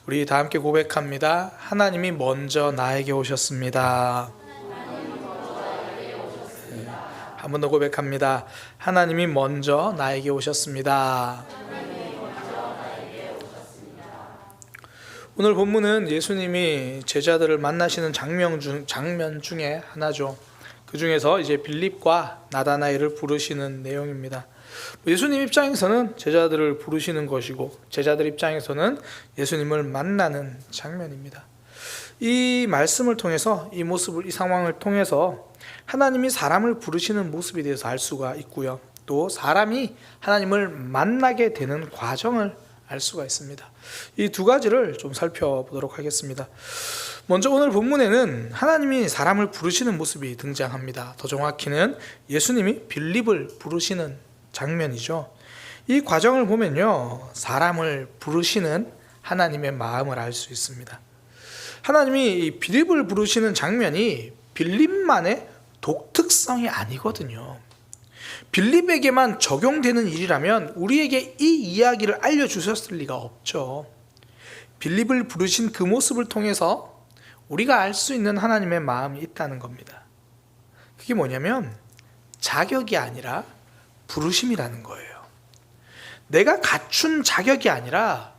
우리 다 함께 고백합니다. 하나님이 먼저 나에게 오셨습니다. 한 번 더 고백합니다. 하나님이 먼저 나에게 오셨습니다. 오늘 본문은 예수님이 제자들을 만나시는 장면 중에 하나죠. 그 중에서 이제 빌립과 나다나엘을 부르시는 내용입니다. 예수님 입장에서는 제자들을 부르시는 것이고, 제자들 입장에서는 예수님을 만나는 장면입니다. 이 말씀을 통해서, 이 모습을, 이 상황을 통해서 하나님이 사람을 부르시는 모습에 대해서 알 수가 있고요. 또 사람이 하나님을 만나게 되는 과정을 알 수가 있습니다. 이 두 가지를 좀 살펴보도록 하겠습니다. 먼저 오늘 본문에는 하나님이 사람을 부르시는 모습이 등장합니다. 더 정확히는 예수님이 빌립을 부르시는 장면이죠. 이 과정을 보면요, 사람을 부르시는 하나님의 마음을 알 수 있습니다. 하나님이 빌립을 부르시는 장면이 빌립만의 독특성이 아니거든요. 빌립에게만 적용되는 일이라면 우리에게 이 이야기를 알려주셨을 리가 없죠. 빌립을 부르신 그 모습을 통해서 우리가 알 수 있는 하나님의 마음이 있다는 겁니다. 그게 뭐냐면 자격이 아니라 부르심이라는 거예요. 내가 갖춘 자격이 아니라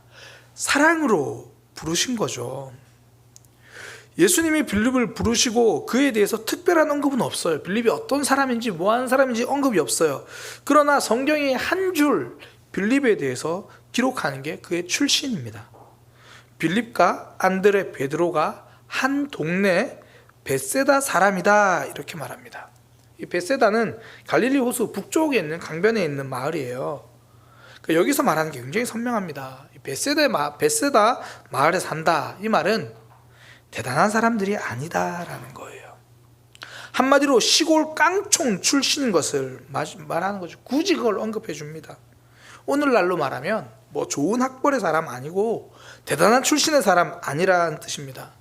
사랑으로 부르신 거죠. 예수님이 빌립을 부르시고 그에 대해서 특별한 언급은 없어요. 빌립이 어떤 사람인지 뭐하는 사람인지 언급이 없어요. 그러나 성경이 한 줄 빌립에 대해서 기록하는 게 그의 출신입니다. 빌립과 안드레, 베드로가 한 동네 벳세다 사람이다, 이렇게 말합니다. 이 벳세다는 갈릴리 호수 북쪽에 있는 강변에 있는 마을이에요. 그러니까 여기서 말하는 게 굉장히 선명합니다. 벳세다 마을에 산다, 이 말은 대단한 사람들이 아니다라는 거예요. 한마디로 시골 깡총 출신인 것을 말하는 거죠. 굳이 그걸 언급해 줍니다. 오늘날로 말하면 뭐 좋은 학벌의 사람 아니고 대단한 출신의 사람 아니라는 뜻입니다.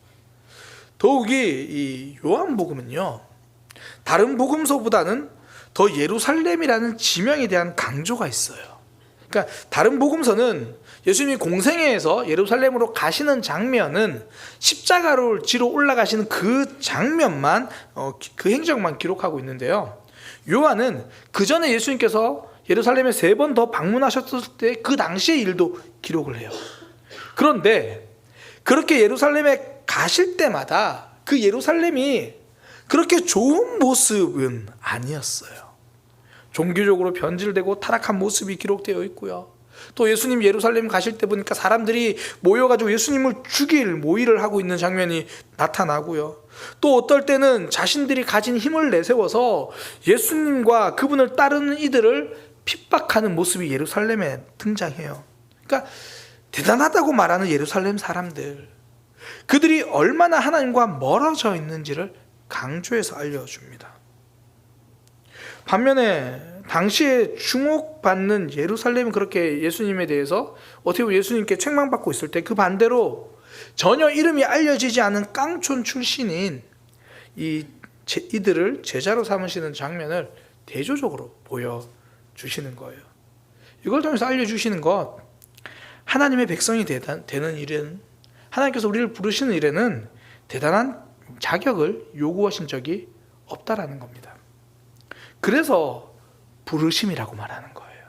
더욱이 이 요한복음은요, 다른 복음서보다는 더 예루살렘이라는 지명에 대한 강조가 있어요. 그러니까 다른 복음서는 예수님이 공생애에서 예루살렘으로 가시는 장면은 십자가를 지러 올라가시는 그 장면만, 그 행적만 기록하고 있는데요, 요한은 그 전에 예수님께서 예루살렘에 3번 더 방문하셨을 때 그 당시의 일도 기록을 해요. 그런데 그렇게 예루살렘에 가실 때마다 그 예루살렘이 그렇게 좋은 모습은 아니었어요. 종교적으로 변질되고 타락한 모습이 기록되어 있고요. 또 예수님 예루살렘 가실 때 보니까 사람들이 모여가지고 예수님을 죽일 모의를 하고 있는 장면이 나타나고요. 또 어떨 때는 자신들이 가진 힘을 내세워서 예수님과 그분을 따르는 이들을 핍박하는 모습이 예루살렘에 등장해요. 그러니까 대단하다고 말하는 예루살렘 사람들, 그들이 얼마나 하나님과 멀어져 있는지를 강조해서 알려줍니다. 반면에 당시에 주목받는 예루살렘이 그렇게 예수님에 대해서 어떻게 보면 예수님께 책망받고 있을 때, 그 반대로 전혀 이름이 알려지지 않은 깡촌 출신인 이들을 제자로 삼으시는 장면을 대조적으로 보여주시는 거예요. 이걸 통해서 알려주시는 것, 하나님의 백성이 되는 일은, 하나님께서 우리를 부르시는 일에는 대단한 자격을 요구하신 적이 없다라는 겁니다. 그래서 부르심이라고 말하는 거예요.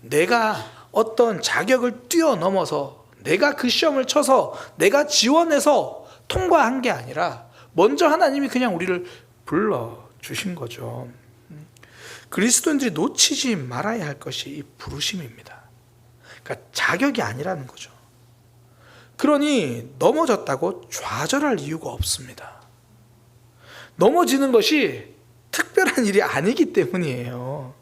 내가 어떤 자격을 뛰어넘어서 내가 그 시험을 쳐서 내가 지원해서 통과한 게 아니라 먼저 하나님이 그냥 우리를 불러주신 거죠. 그리스도인들이 놓치지 말아야 할 것이 이 부르심입니다. 그러니까 자격이 아니라는 거죠. 그러니 넘어졌다고 좌절할 이유가 없습니다. 넘어지는 것이 특별한 일이 아니기 때문이에요.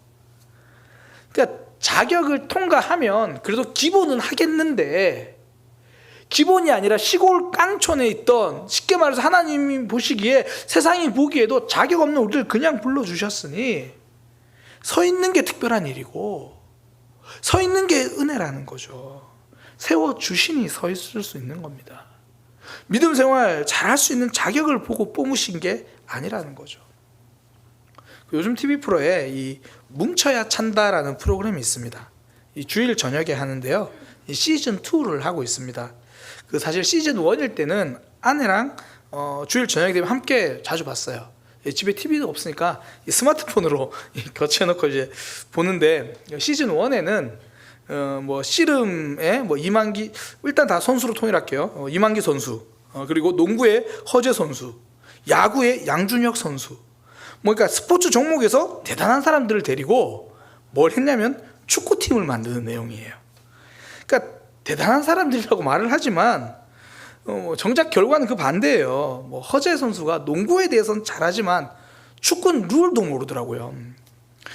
그러니까 자격을 통과하면 그래도 기본은 하겠는데, 기본이 아니라 시골 깡촌에 있던, 쉽게 말해서 하나님이 보시기에, 세상이 보기에도 자격 없는 우리를 그냥 불러주셨으니 서 있는 게 특별한 일이고 서 있는 게 은혜라는 거죠. 세워주시니 서 있을 수 있는 겁니다. 믿음 생활 잘할 수 있는 자격을 보고 뽑으신 게 아니라는 거죠. 요즘 TV 프로에 이 뭉쳐야 찬다라는 프로그램이 있습니다. 이 주일 저녁에 하는데요, 이 시즌 2를 하고 있습니다. 그 사실 시즌 1일 때는 아내랑 주일 저녁 되면 함께 자주 봤어요. 집에 TV도 없으니까 이 스마트폰으로 거치해놓고 이제 보는데, 시즌 1에는 뭐 씨름에 뭐 이만기, 일단 다 선수로 통일할게요. 이만기 선수, 그리고 농구의 허재 선수, 야구의 양준혁 선수, 뭐 그러니까 스포츠 종목에서 대단한 사람들을 데리고 뭘 했냐면 축구팀을 만드는 내용이에요. 그러니까 대단한 사람들이라고 말을 하지만 정작 결과는 그 반대예요. 뭐 허재 선수가 농구에 대해서는 잘하지만 축구는 룰도 모르더라고요.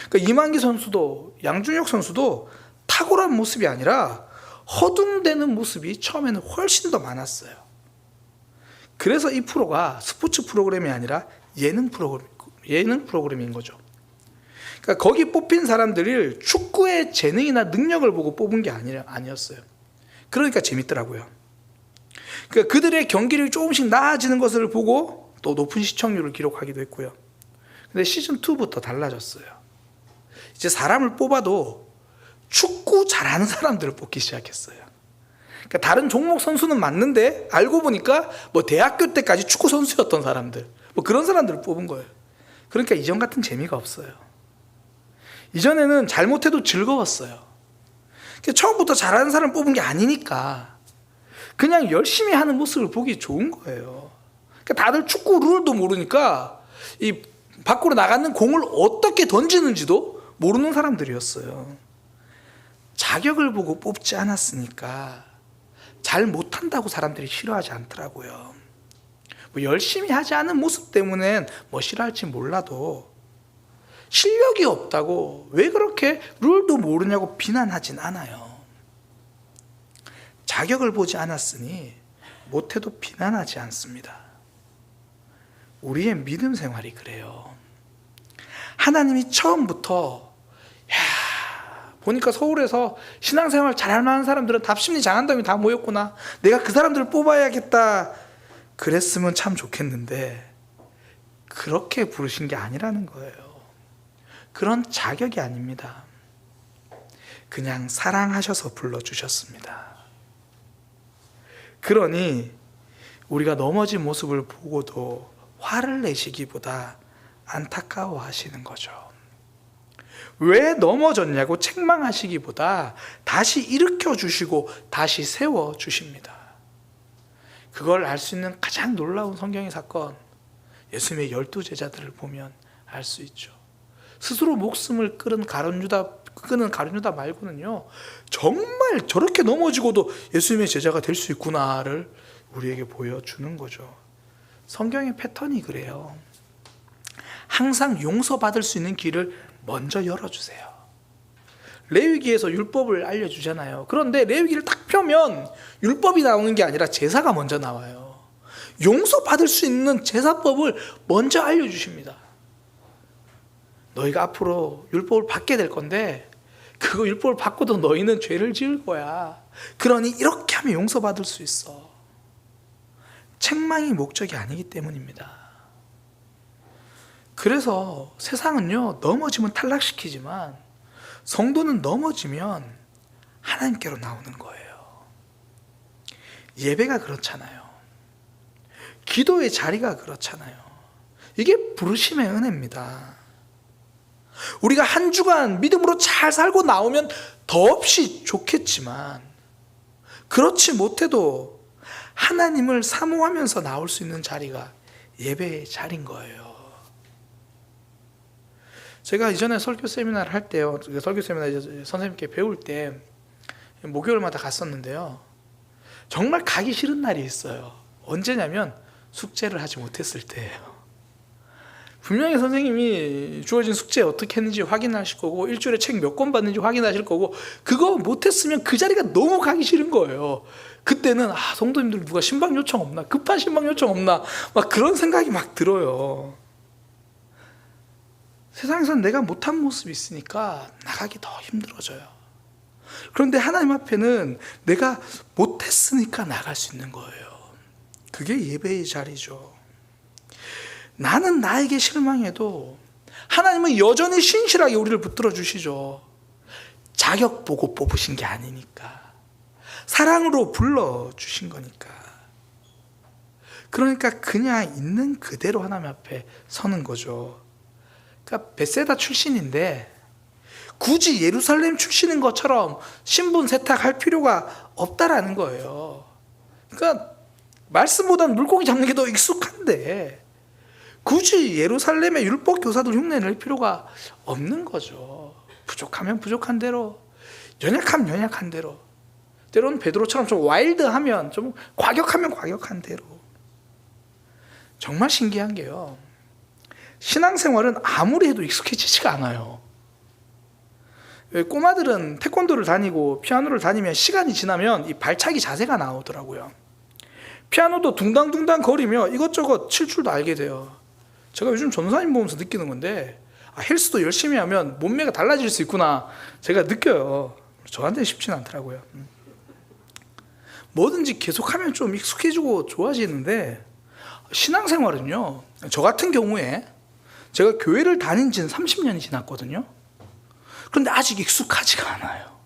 그러니까 이만기 선수도 양준혁 선수도 탁월한 모습이 아니라 허둥대는 모습이 처음에는 훨씬 더 많았어요. 그래서 이 프로가 스포츠 프로그램이 아니라 예능 프로그램인 거죠. 그러니까 거기 뽑힌 사람들을 축구의 재능이나 능력을 보고 뽑은 게 아니었어요. 그러니까 재밌더라고요. 그러니까 그들의 경기력이 조금씩 나아지는 것을 보고 또 높은 시청률을 기록하기도 했고요. 근데 시즌 2부터 달라졌어요. 이제 사람을 뽑아도 축구 잘하는 사람들을 뽑기 시작했어요. 그러니까 다른 종목 선수는 맞는데 알고 보니까 뭐 대학교 때까지 축구 선수였던 사람들, 뭐 그런 사람들을 뽑은 거예요. 그러니까 이전 같은 재미가 없어요. 이전에는 잘못해도 즐거웠어요. 처음부터 잘하는 사람 뽑은 게 아니니까 그냥 열심히 하는 모습을 보기 좋은 거예요. 그러니까 다들 축구 룰도 모르니까 이 밖으로 나가는 공을 어떻게 던지는지도 모르는 사람들이었어요. 자격을 보고 뽑지 않았으니까 잘 못한다고 사람들이 싫어하지 않더라고요. 뭐 열심히 하지 않은 모습 때문에 뭐 싫어할지 몰라도 실력이 없다고 왜 그렇게 룰도 모르냐고 비난하진 않아요. 자격을 보지 않았으니 못해도 비난하지 않습니다. 우리의 믿음 생활이 그래요. 하나님이 처음부터 보니까 서울에서 신앙생활 잘할 만한 사람들은 답심리 장한담이 다 모였구나, 내가 그 사람들을 뽑아야겠다 그랬으면 참 좋겠는데 그렇게 부르신 게 아니라는 거예요. 그런 자격이 아닙니다. 그냥 사랑하셔서 불러주셨습니다. 그러니 우리가 넘어진 모습을 보고도 화를 내시기보다 안타까워 하시는 거죠. 왜 넘어졌냐고 책망하시기보다 다시 일으켜 주시고 다시 세워 주십니다. 그걸 알 수 있는 가장 놀라운 성경의 사건, 예수님의 12제자들을 보면 알 수 있죠. 스스로 목숨을 끄는 가룟 유다 말고는요, 정말 저렇게 넘어지고도 예수님의 제자가 될 수 있구나를 우리에게 보여주는 거죠. 성경의 패턴이 그래요. 항상 용서받을 수 있는 길을 먼저 열어주세요. 레위기에서 율법을 알려주잖아요. 그런데 레위기를 딱 펴면 율법이 나오는 게 아니라 제사가 먼저 나와요. 용서받을 수 있는 제사법을 먼저 알려주십니다. 너희가 앞으로 율법을 받게 될 건데 그거 율법을 받고도 너희는 죄를 지을 거야. 그러니 이렇게 하면 용서받을 수 있어. 책망이 목적이 아니기 때문입니다. 그래서 세상은요, 넘어지면 탈락시키지만 성도는 넘어지면 하나님께로 나오는 거예요. 예배가 그렇잖아요. 기도의 자리가 그렇잖아요. 이게 부르심의 은혜입니다. 우리가 한 주간 믿음으로 잘 살고 나오면 더없이 좋겠지만 그렇지 못해도 하나님을 사모하면서 나올 수 있는 자리가 예배의 자리인 거예요. 제가 이전에 설교 세미나를 할 때요, 설교 세미나 선생님께 배울 때 목요일마다 갔었는데요, 정말 가기 싫은 날이 있어요. 언제냐면 숙제를 하지 못했을 때예요. 분명히 선생님이 주어진 숙제 어떻게 했는지 확인하실 거고 일주일에 책 몇 권 받는지 확인하실 거고 그거 못했으면 그 자리가 너무 가기 싫은 거예요. 그때는 성도님들 누가 신방 요청 없나, 급한 신방 요청 없나, 막 그런 생각이 막 들어요. 세상에서는 내가 못한 모습이 있으니까 나가기 더 힘들어져요. 그런데 하나님 앞에는 내가 못했으니까 나갈 수 있는 거예요. 그게 예배의 자리죠. 나는 나에게 실망해도 하나님은 여전히 신실하게 우리를 붙들어 주시죠. 자격 보고 뽑으신 게 아니니까. 사랑으로 불러주신 거니까. 그러니까 그냥 있는 그대로 하나님 앞에 서는 거죠. 그러니까 벳세다 출신인데 굳이 예루살렘 출신인 것처럼 신분 세탁할 필요가 없다라는 거예요. 그러니까 말씀보다는 물고기 잡는 게 더 익숙한데 굳이 예루살렘의 율법 교사들 흉내 낼 필요가 없는 거죠. 부족하면 부족한 대로, 연약하면 연약한 대로, 때로는 베드로처럼 좀 와일드하면, 좀 과격하면 과격한 대로. 정말 신기한 게요, 신앙생활은 아무리 해도 익숙해지지가 않아요. 꼬마들은 태권도를 다니고 피아노를 다니면 시간이 지나면 이 발차기 자세가 나오더라고요. 피아노도 둥당둥당 거리며 이것저것 칠 줄도 알게 돼요. 제가 요즘 전도사님 보면서 느끼는 건데, 헬스도 열심히 하면 몸매가 달라질 수 있구나 제가 느껴요. 저한테는 쉽지는 않더라고요. 뭐든지 계속하면 좀 익숙해지고 좋아지는데, 신앙생활은요, 저 같은 경우에 제가 교회를 다닌 지는 30년이 지났거든요. 그런데 아직 익숙하지가 않아요.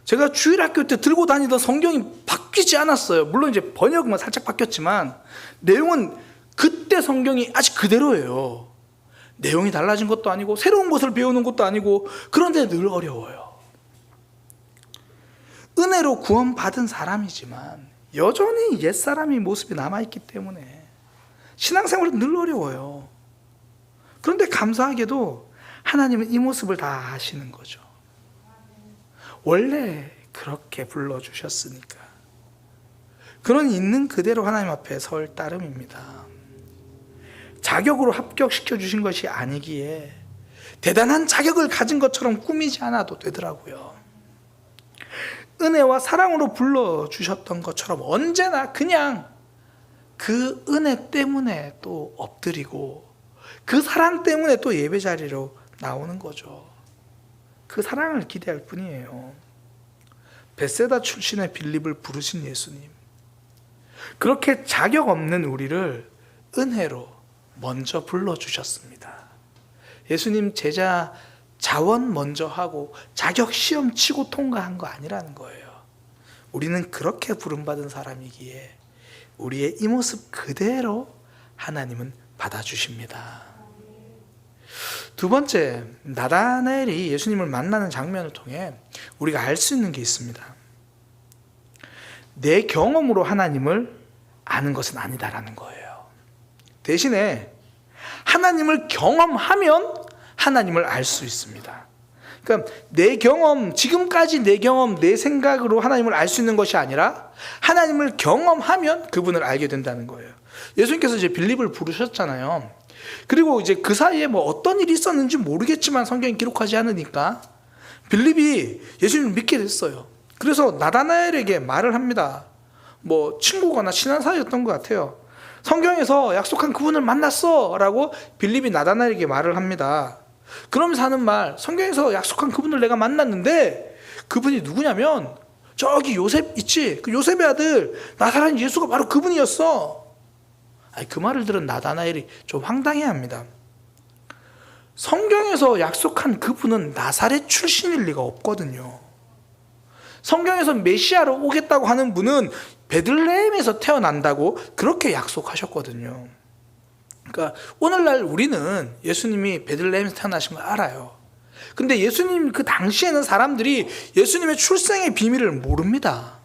제가 주일학교 때 들고 다니던 성경이 바뀌지 않았어요. 물론 이제 번역만 살짝 바뀌었지만 내용은 그때 성경이 아직 그대로예요. 내용이 달라진 것도 아니고 새로운 것을 배우는 것도 아니고, 그런데 늘 어려워요. 은혜로 구원받은 사람이지만 여전히 옛사람의 모습이 남아있기 때문에 신앙생활은 늘 어려워요. 그런데 감사하게도 하나님은 이 모습을 다 아시는 거죠. 원래 그렇게 불러주셨으니까. 그런 있는 그대로 하나님 앞에 설 따름입니다. 자격으로 합격시켜 주신 것이 아니기에 대단한 자격을 가진 것처럼 꾸미지 않아도 되더라고요. 은혜와 사랑으로 불러주셨던 것처럼 언제나 그냥 그 은혜 때문에 또 엎드리고 그 사랑 때문에 또 예배 자리로 나오는 거죠. 그 사랑을 기대할 뿐이에요. 벳세다 출신의 빌립을 부르신 예수님, 그렇게 자격 없는 우리를 은혜로 먼저 불러주셨습니다. 예수님 제자 자원 먼저 하고 자격 시험 치고 통과한 거 아니라는 거예요. 우리는 그렇게 부름받은 사람이기에 우리의 이 모습 그대로 하나님은 받아주십니다. 두 번째, 나다나엘이 예수님을 만나는 장면을 통해 우리가 알 수 있는 게 있습니다. 내 경험으로 하나님을 아는 것은 아니다라는 거예요. 대신에 하나님을 경험하면 하나님을 알 수 있습니다. 그러니까 내 경험, 지금까지 내 경험, 내 생각으로 하나님을 알 수 있는 것이 아니라 하나님을 경험하면 그분을 알게 된다는 거예요. 예수님께서 이제 빌립을 부르셨잖아요. 그리고 이제 그 사이에 뭐 어떤 일이 있었는지 모르겠지만 성경이 기록하지 않으니까 빌립이 예수님을 믿게 됐어요. 그래서 나다나엘에게 말을 합니다. 뭐 친구거나 친한 사이였던 것 같아요. 성경에서 약속한 그분을 만났어 라고 빌립이 나다나엘에게 말을 합니다. 그러면서 하는 말, 성경에서 약속한 그분을 내가 만났는데 그분이 누구냐면 저기 요셉 있지? 그 요셉의 아들 나사렛 예수가 바로 그분이었어. 그 말을 들은 나다나엘이 좀 황당해합니다. 성경에서 약속한 그분은 나사렛 출신일 리가 없거든요. 성경에서 메시아로 오겠다고 하는 분은 베들레헴에서 태어난다고 그렇게 약속하셨거든요. 그러니까 오늘날 우리는 예수님이 베들레헴에서 태어나신 걸 알아요. 근데 예수님 그 당시에는 사람들이 예수님의 출생의 비밀을 모릅니다.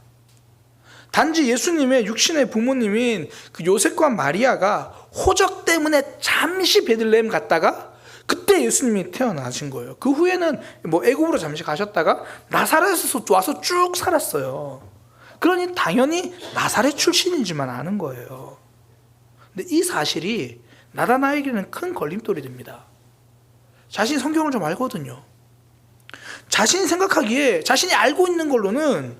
단지 예수님의 육신의 부모님인 그 요셉과 마리아가 호적 때문에 잠시 베들레헴 갔다가 그때 예수님이 태어나신 거예요. 그 후에는 뭐 애굽으로 잠시 가셨다가 나사렛에서 와서 쭉 살았어요. 그러니 당연히 나사렛 출신인지만 아는 거예요. 근데 이 사실이 나다나엘에게는 큰 걸림돌이 됩니다. 자신이 성경을 좀 알거든요. 자신이 생각하기에, 자신이 알고 있는 걸로는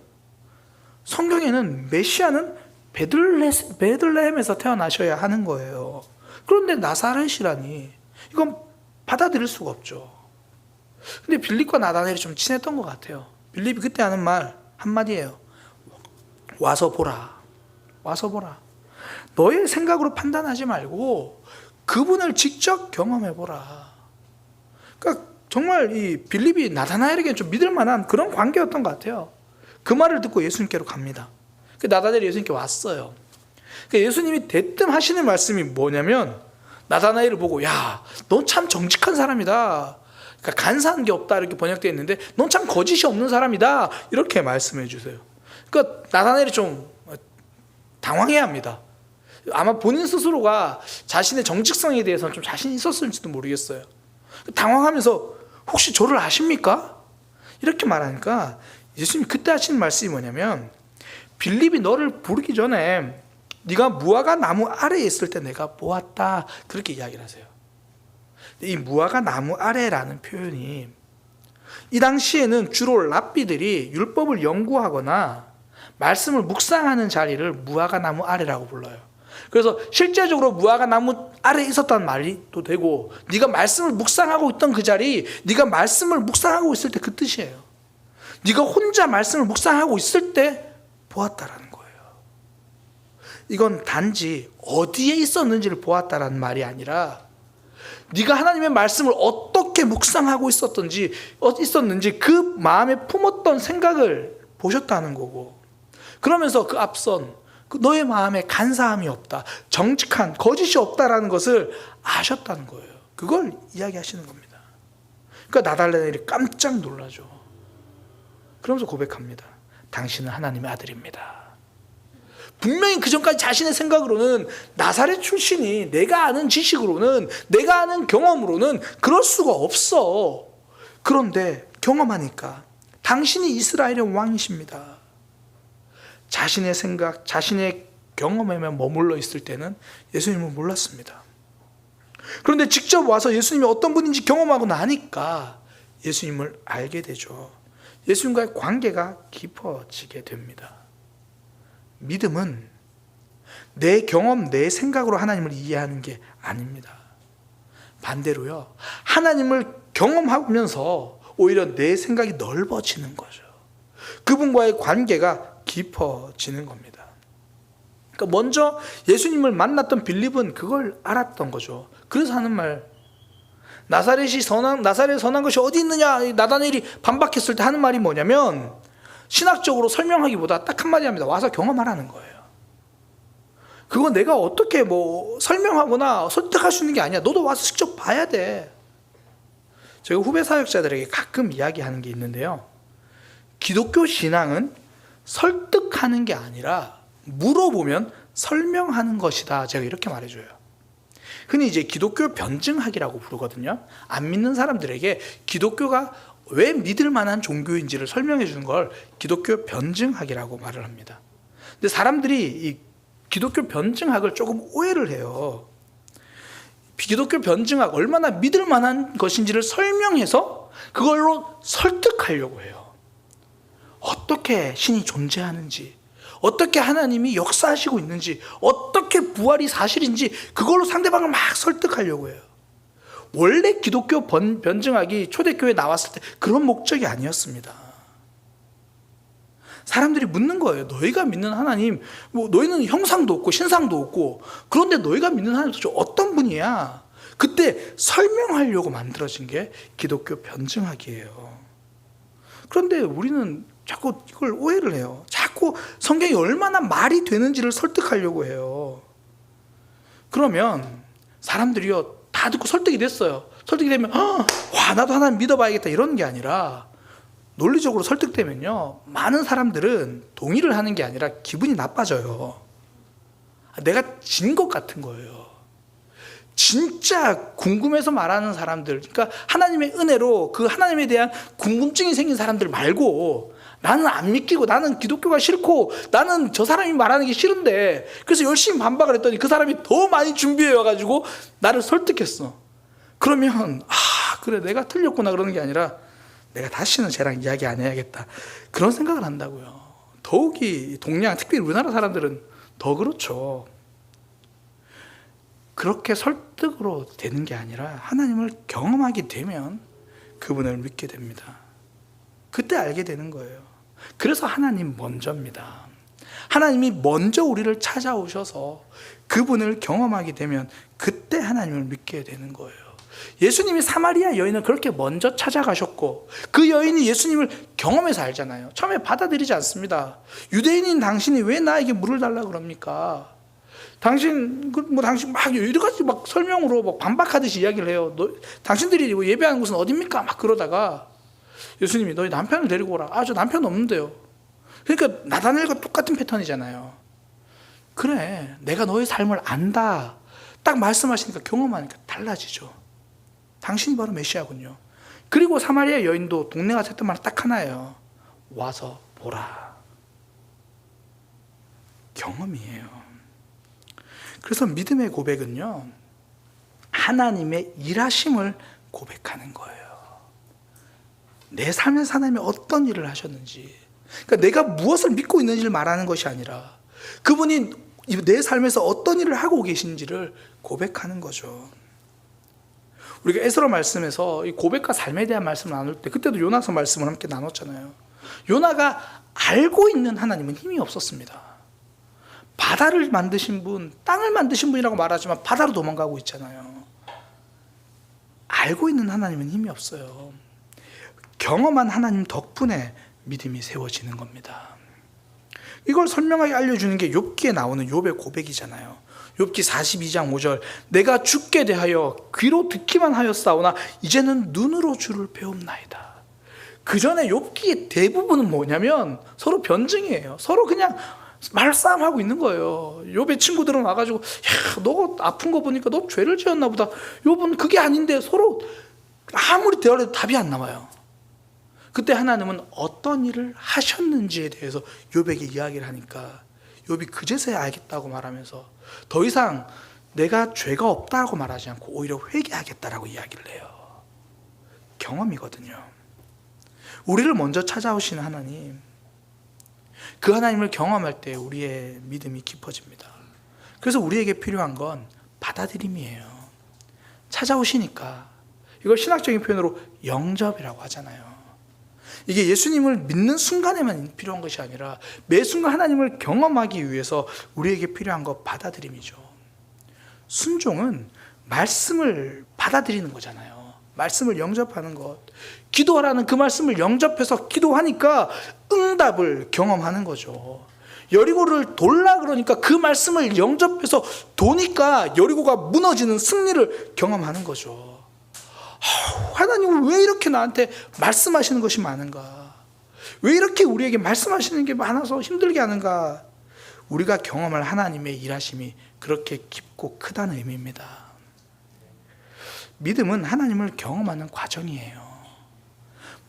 성경에는 메시아는 베들레헴에서 태어나셔야 하는 거예요. 그런데 나사렛이라니, 이건 받아들일 수가 없죠. 근데 빌립과 나다나엘이 좀 친했던 것 같아요. 빌립이 그때 하는 말 한마디예요. 와서 보라. 와서 보라. 너의 생각으로 판단하지 말고 그분을 직접 경험해보라. 그러니까 정말 이 빌립이 나다나엘에게 좀 믿을 만한 그런 관계였던 것 같아요. 그 말을 듣고 예수님께로 갑니다. 나다나엘이 예수님께 왔어요. 예수님이 대뜸 하시는 말씀이 뭐냐면 나다나엘을 보고 야, 넌 참 정직한 사람이다. 그러니까 간사한 게 없다 이렇게 번역되어 있는데 넌 참 거짓이 없는 사람이다 이렇게 말씀해 주세요. 그러니까 나다나엘이 좀 당황해야 합니다. 아마 본인 스스로가 자신의 정직성에 대해서는 좀 자신이 있었을지도 모르겠어요. 당황하면서 혹시 저를 아십니까? 이렇게 말하니까 예수님이 그때 하시는 말씀이 뭐냐면 빌립이 너를 부르기 전에 네가 무화과 나무 아래에 있을 때 내가 보았다 그렇게 이야기를 하세요. 이 무화과 나무 아래라는 표현이 이 당시에는 주로 랍비들이 율법을 연구하거나 말씀을 묵상하는 자리를 무화과 나무 아래라고 불러요. 그래서 실제적으로 무화과 나무 아래에 있었다는 말이 또 되고 네가 말씀을 묵상하고 있던 그 자리, 네가 말씀을 묵상하고 있을 때 그 뜻이에요. 네가 혼자 말씀을 묵상하고 있을 때 보았다라는 거예요. 이건 단지 어디에 있었는지를 보았다라는 말이 아니라 네가 하나님의 말씀을 어떻게 묵상하고 있었는지 그 마음에 품었던 생각을 보셨다는 거고, 그러면서 그 앞선 너의 마음에 간사함이 없다, 정직한 거짓이 없다라는 것을 아셨다는 거예요. 그걸 이야기하시는 겁니다. 그러니까 나다나엘이 깜짝 놀라죠. 그러면서 고백합니다. 당신은 하나님의 아들입니다. 분명히 그 전까지 자신의 생각으로는 나사렛 출신이 내가 아는 지식으로는 내가 아는 경험으로는 그럴 수가 없어. 그런데 경험하니까 당신이 이스라엘의 왕이십니다. 자신의 생각, 자신의 경험에만 머물러 있을 때는 예수님은 몰랐습니다. 그런데 직접 와서 예수님이 어떤 분인지 경험하고 나니까 예수님을 알게 되죠. 예수님과의 관계가 깊어지게 됩니다. 믿음은 내 경험, 내 생각으로 하나님을 이해하는 게 아닙니다. 반대로요, 하나님을 경험하면서 오히려 내 생각이 넓어지는 거죠. 그분과의 관계가 깊어지는 겁니다. 그러니까 먼저 예수님을 만났던 빌립은 그걸 알았던 거죠. 그래서 하는 말, 나사렛 선한 것이 어디 있느냐, 나다나엘이 반박했을 때 하는 말이 뭐냐면 신학적으로 설명하기보다 딱 한마디 합니다. 와서 경험하라는 거예요. 그거 내가 어떻게 설명하거나 설득할 수 있는 게 아니야. 너도 와서 직접 봐야 돼. 제가 후배 사역자들에게 가끔 이야기하는 게 있는데요. 기독교 신앙은 설득하는 게 아니라 물어보면 설명하는 것이다. 제가 이렇게 말해줘요. 흔히 이제 기독교 변증학이라고 부르거든요. 안 믿는 사람들에게 기독교가 왜 믿을 만한 종교인지를 설명해 주는 걸 기독교 변증학이라고 말을 합니다. 근데 사람들이 이 기독교 변증학을 조금 오해를 해요. 기독교 변증학, 얼마나 믿을 만한 것인지를 설명해서 그걸로 설득하려고 해요. 어떻게 신이 존재하는지, 어떻게 하나님이 역사하시고 있는지, 어떻게 부활이 사실인지 그걸로 상대방을 막 설득하려고 해요. 원래 기독교 변증학이 초대교회에 나왔을 때 그런 목적이 아니었습니다. 사람들이 묻는 거예요. 너희가 믿는 하나님, 너희는 형상도 없고 신상도 없고, 그런데 너희가 믿는 하나님 도대체 어떤 분이야? 그때 설명하려고 만들어진 게 기독교 변증학이에요. 그런데 우리는 자꾸 이걸 오해를 해요. 자꾸 성경이 얼마나 말이 되는지를 설득하려고 해요. 그러면 사람들이요, 다 듣고 설득이 됐어요. 설득이 되면 와, 나도 하나님 믿어봐야겠다 이런 게 아니라, 논리적으로 설득되면요, 많은 사람들은 동의를 하는 게 아니라 기분이 나빠져요. 내가 진 것 같은 거예요. 진짜 궁금해서 말하는 사람들, 그러니까 하나님의 은혜로 그 하나님에 대한 궁금증이 생긴 사람들 말고, 나는 안 믿기고 나는 기독교가 싫고 나는 저 사람이 말하는 게 싫은데, 그래서 열심히 반박을 했더니 그 사람이 더 많이 준비해 와가지고 나를 설득했어. 그러면 그래, 내가 틀렸구나 그러는 게 아니라 내가 다시는 쟤랑 이야기 안 해야겠다 그런 생각을 한다고요. 더욱이 동양, 특히 우리나라 사람들은 더 그렇죠. 그렇게 설득으로 되는 게 아니라 하나님을 경험하게 되면 그분을 믿게 됩니다. 그때 알게 되는 거예요. 그래서 하나님 먼저입니다. 하나님이 먼저 우리를 찾아오셔서 그분을 경험하게 되면 그때 하나님을 믿게 되는 거예요. 예수님이 사마리아 여인을 그렇게 먼저 찾아가셨고 그 여인이 예수님을 경험해서 알잖아요. 처음에 받아들이지 않습니다. 유대인인 당신이 왜 나에게 물을 달라 그럽니까? 당신 막 여러 가지 막 설명으로 막 반박하듯이 이야기를 해요. 당신들이 예배하는 곳은 어딥니까? 막 그러다가 예수님이 너희 남편을 데리고 오라. 아, 저 남편 없는데요. 그러니까 나다나엘과 똑같은 패턴이잖아요. 그래, 내가 너의 삶을 안다. 딱 말씀하시니까 경험하니까 달라지죠. 당신이 바로 메시아군요. 그리고 사마리아 여인도 동네가 했던 말 딱 하나예요. 와서 보라. 경험이에요. 그래서 믿음의 고백은요, 하나님의 일하심을 고백하는 거예요. 내 삶에서 하나님이 어떤 일을 하셨는지, 그러니까 내가 무엇을 믿고 있는지를 말하는 것이 아니라 그분이 내 삶에서 어떤 일을 하고 계신지를 고백하는 거죠. 우리가 에스라 말씀에서 이 고백과 삶에 대한 말씀을 나눌 때 그때도 요나서 말씀을 함께 나눴잖아요. 요나가 알고 있는 하나님은 힘이 없었습니다. 바다를 만드신 분, 땅을 만드신 분이라고 말하지만 바다로 도망가고 있잖아요. 알고 있는 하나님은 힘이 없어요. 경험한 하나님 덕분에 믿음이 세워지는 겁니다. 이걸 선명하게 알려주는 게 욥기에 나오는 욥의 고백이잖아요. 욥기 42장 5절, 내가 주께 대하여 귀로 듣기만 하였사오나 이제는 눈으로 주를 배움나이다. 그 전에 욥기의 대부분은 뭐냐면 서로 변증이에요. 서로 그냥 말싸움하고 있는 거예요. 욥의 친구들은 와가지고 야, 너 아픈 거 보니까 너 죄를 지었나 보다. 욥은 그게 아닌데 서로 아무리 대화를 해도 답이 안 나와요. 그때 하나님은 어떤 일을 하셨는지에 대해서 욥에게 이야기를 하니까 욥이 그제서야 알겠다고 말하면서 더 이상 내가 죄가 없다고 말하지 않고 오히려 회개하겠다라고 이야기를 해요. 경험이거든요. 우리를 먼저 찾아오시는 하나님, 그 하나님을 경험할 때 우리의 믿음이 깊어집니다. 그래서 우리에게 필요한 건 받아들임이에요. 찾아오시니까, 이걸 신학적인 표현으로 영접이라고 하잖아요. 이게 예수님을 믿는 순간에만 필요한 것이 아니라 매 순간 하나님을 경험하기 위해서 우리에게 필요한 것 받아들임이죠. 순종은 말씀을 받아들이는 거잖아요. 말씀을 영접하는 것. 기도하라는 그 말씀을 영접해서 기도하니까 응답을 경험하는 거죠. 여리고를 돌라 그러니까 그 말씀을 영접해서 도니까 여리고가 무너지는 승리를 경험하는 거죠. 하나님은 왜 이렇게 나한테 말씀하시는 것이 많은가? 왜 이렇게 우리에게 말씀하시는 게 많아서 힘들게 하는가? 우리가 경험할 하나님의 일하심이 그렇게 깊고 크다는 의미입니다. 믿음은 하나님을 경험하는 과정이에요.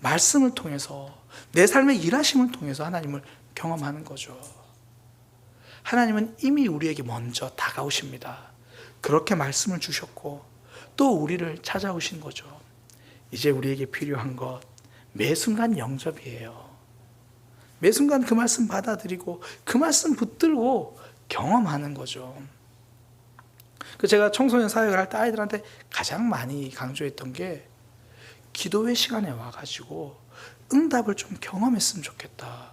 말씀을 통해서, 내 삶의 일하심을 통해서 하나님을 경험하는 거죠. 하나님은 이미 우리에게 먼저 다가오십니다. 그렇게 말씀을 주셨고 또 우리를 찾아오신 거죠. 이제 우리에게 필요한 것, 매 순간 영접이에요. 매 순간 그 말씀 받아들이고 그 말씀 붙들고 경험하는 거죠. 제가 청소년 사역을 할 때 아이들한테 가장 많이 강조했던 게 기도회 시간에 와가지고 응답을 좀 경험했으면 좋겠다.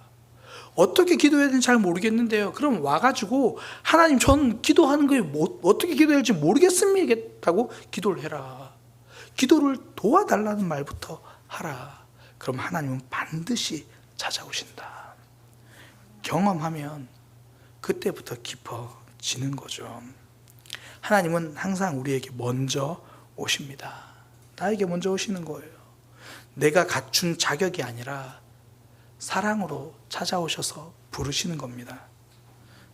어떻게 기도해야 되는지 잘 모르겠는데요. 그럼 와가지고 하나님 전 기도하는 거에 어떻게 기도해야 할지 모르겠습니다고 기도를 해라. 기도를 도와달라는 말부터 하라. 그럼 하나님은 반드시 찾아오신다. 경험하면 그때부터 깊어지는 거죠. 하나님은 항상 우리에게 먼저 오십니다. 나에게 먼저 오시는 거예요. 내가 갖춘 자격이 아니라 사랑으로 찾아오셔서 부르시는 겁니다.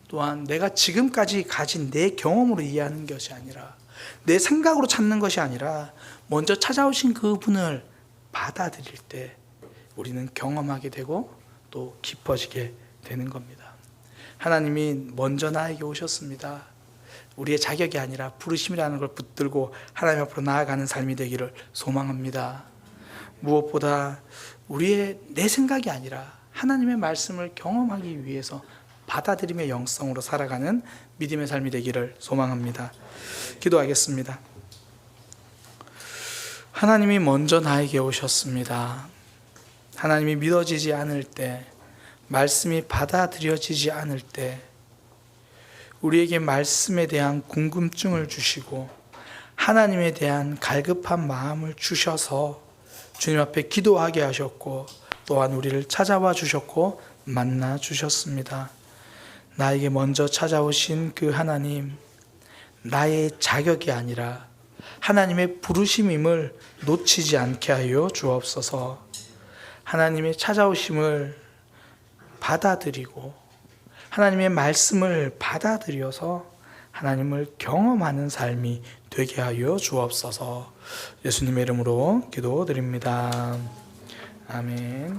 또한 내가 지금까지 가진 내 경험으로 이해하는 것이 아니라 내 생각으로 찾는 것이 아니라 먼저 찾아오신 그분을 받아들일 때 우리는 경험하게 되고 또 깊어지게 되는 겁니다. 하나님이 먼저 나에게 오셨습니다. 우리의 자격이 아니라 부르심이라는 걸 붙들고 하나님 앞으로 나아가는 삶이 되기를 소망합니다. 무엇보다 내 생각이 아니라 하나님의 말씀을 경험하기 위해서 받아들임의 영성으로 살아가는 믿음의 삶이 되기를 소망합니다. 기도하겠습니다. 하나님이 먼저 나에게 오셨습니다. 하나님이 믿어지지 않을 때, 말씀이 받아들여지지 않을 때 우리에게 말씀에 대한 궁금증을 주시고 하나님에 대한 갈급한 마음을 주셔서 주님 앞에 기도하게 하셨고 또한 우리를 찾아와 주셨고 만나 주셨습니다. 나에게 먼저 찾아오신 그 하나님, 나의 자격이 아니라 하나님의 부르심임을 놓치지 않게 하여 주옵소서. 하나님의 찾아오심을 받아들이고 하나님의 말씀을 받아들여서 하나님을 경험하는 삶이 되게 하여 주옵소서. 예수님의 이름으로 기도드립니다. 아멘.